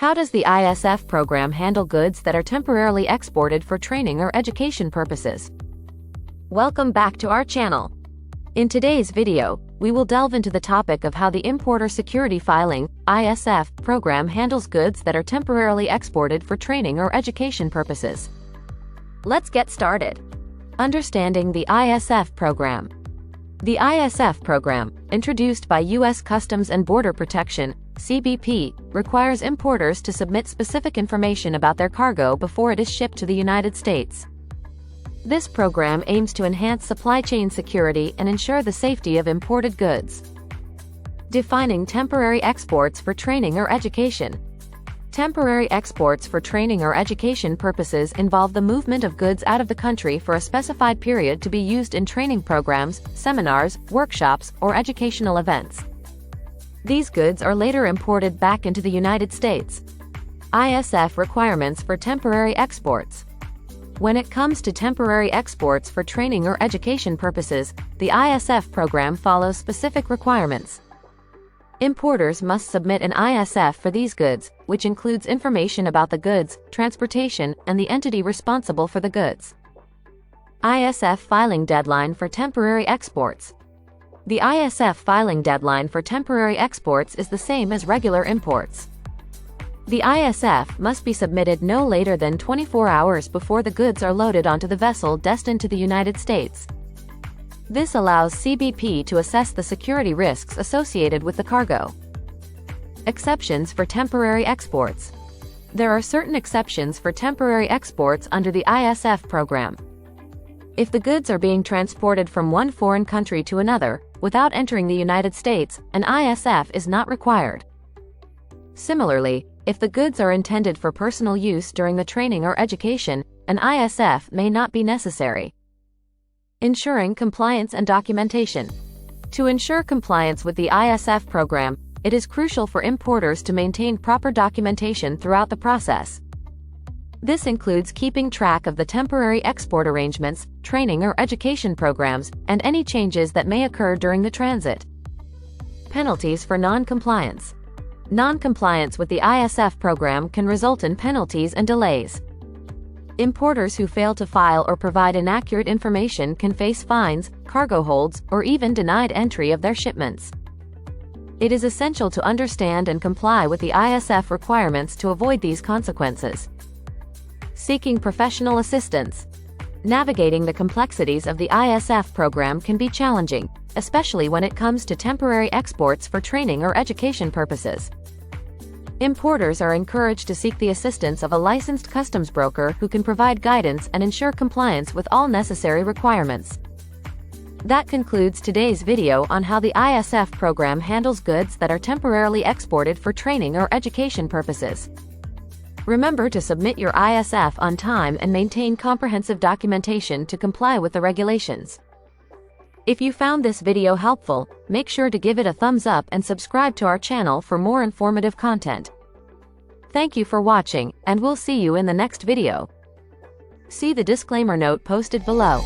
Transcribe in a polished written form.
How does the ISF program handle goods that are temporarily exported for training or education purposes? Welcome back to our channel. In today's video, we will delve into the topic of how the Importer Security Filing (ISF) program handles goods that are temporarily exported for training or education purposes. Let's get started. Understanding the ISF program. The ISF program, introduced by U.S. Customs and Border Protection (CBP), requires importers to submit specific information about their cargo before it is shipped to the United States. This program aims to enhance supply chain security and ensure the safety of imported goods. Defining temporary exports for training or education. Temporary exports for training or education purposes involve the movement of goods out of the country for a specified period to be used in training programs, seminars, workshops, or educational events. These goods are later imported back into the United States. ISF requirements for temporary exports. When it comes to temporary exports for training or education purposes, the ISF program follows specific requirements. Importers must submit an ISF for these goods, which includes information about the goods, transportation, and the entity responsible for the goods. ISF filing deadline for temporary exports. The ISF filing deadline for temporary exports is the same as regular imports. The ISF must be submitted no later than 24 hours before the goods are loaded onto the vessel destined to the United States. This allows CBP to assess the security risks associated with the cargo. Exceptions for temporary exports. There are certain exceptions for temporary exports under the ISF program. If the goods are being transported from one foreign country to another, without entering the United States, an ISF is not required. Similarly, if the goods are intended for personal use during the training or education, an ISF may not be necessary. Ensuring compliance and documentation. To ensure compliance with the ISF program, it is crucial for importers to maintain proper documentation throughout the process. This includes keeping track of the temporary export arrangements, training or education programs, and any changes that may occur during the transit. Penalties for non-compliance. Non-compliance with the ISF program can result in penalties and delays. Importers who fail to file or provide inaccurate information can face fines, cargo holds, or even denied entry of their shipments. It is essential to understand and comply with the ISF requirements to avoid these consequences. Seeking professional assistance. Navigating the complexities of the ISF program can be challenging, especially when it comes to temporary exports for training or education purposes. Importers are encouraged to seek the assistance of a licensed customs broker who can provide guidance and ensure compliance with all necessary requirements. That concludes today's video on how the ISF program handles goods that are temporarily exported for training or education purposes. Remember to submit your ISF on time and maintain comprehensive documentation to comply with the regulations. If you found this video helpful, make sure to give it a thumbs up and subscribe to our channel for more informative content. Thank you for watching, and we'll see you in the next video. See the disclaimer note posted below.